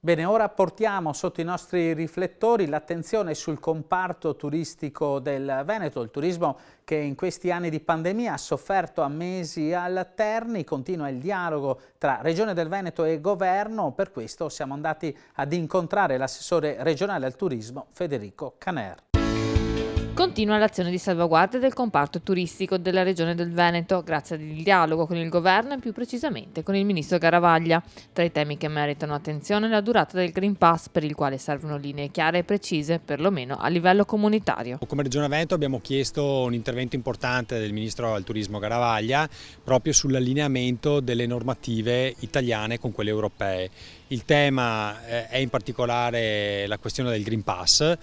Bene, ora portiamo sotto i nostri riflettori l'attenzione sul comparto turistico del Veneto, il turismo che in questi anni di pandemia ha sofferto a mesi alterni. Continua il dialogo tra Regione del Veneto e Governo, per questo siamo andati ad incontrare l'assessore regionale al turismo Federico Caner. Continua l'azione di salvaguardia del comparto turistico della Regione del Veneto, grazie al dialogo con il Governo e più precisamente con il Ministro Garavaglia. Tra i temi che meritano attenzione la durata del Green Pass, per il quale servono linee chiare e precise, perlomeno a livello comunitario. Come Regione Veneto abbiamo chiesto un intervento importante del Ministro al Turismo Garavaglia proprio sull'allineamento delle normative italiane con quelle europee. Il tema è in particolare la questione del Green Pass.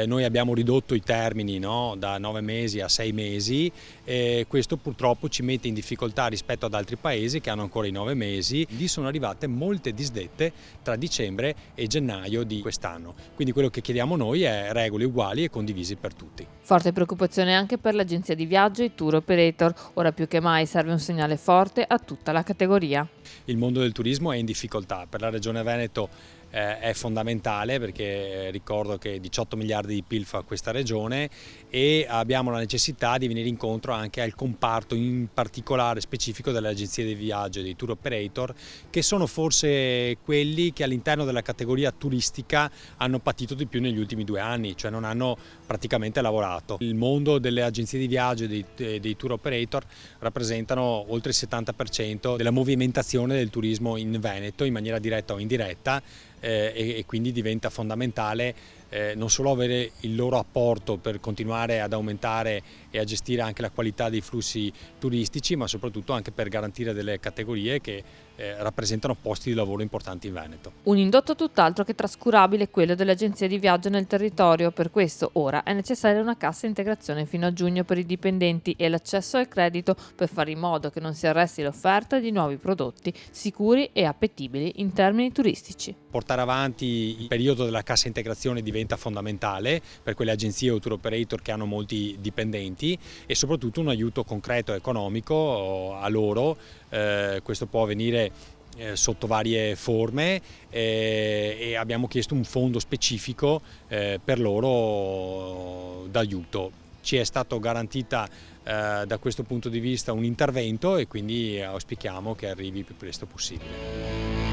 Noi abbiamo ridotto i termini, no, da 9 mesi a 6 mesi e questo purtroppo ci mette in difficoltà rispetto ad altri paesi che hanno ancora i 9 mesi. Lì sono arrivate molte disdette tra dicembre e gennaio di quest'anno. Quindi quello che chiediamo noi è regole uguali e condivisi per tutti. Forte preoccupazione anche per l'agenzia di viaggio e i tour operator. Ora più che mai serve un segnale forte a tutta la categoria. Il mondo del turismo è in difficoltà, per la Regione Veneto è fondamentale perché ricordo che 18 miliardi di PIL fa questa regione e abbiamo la necessità di venire incontro anche al comparto in particolare specifico delle agenzie di viaggio e dei tour operator, che sono forse quelli che all'interno della categoria turistica hanno patito di più negli ultimi 2 anni, cioè non hanno praticamente lavorato. Il mondo delle agenzie di viaggio e dei tour operator rappresentano oltre il 70% della movimentazione del turismo in Veneto in maniera diretta o indiretta. E quindi diventa fondamentale non solo avere il loro apporto per continuare ad aumentare e a gestire anche la qualità dei flussi turistici, ma soprattutto anche per garantire delle categorie che rappresentano posti di lavoro importanti in Veneto. Un indotto tutt'altro che trascurabile è quello delle agenzie di viaggio nel territorio. Per questo ora è necessaria una cassa integrazione fino a giugno per i dipendenti e l'accesso al credito per fare in modo che non si arresti l'offerta di nuovi prodotti sicuri e appetibili in termini turistici. Portare avanti il periodo della cassa integrazione diventa fondamentale per quelle agenzie o tour operator che hanno molti dipendenti e soprattutto un aiuto concreto economico a loro. Questo può avvenire sotto varie forme e abbiamo chiesto un fondo specifico per loro d'aiuto. Ci è stato garantita da questo punto di vista un intervento e quindi auspichiamo che arrivi il più presto possibile.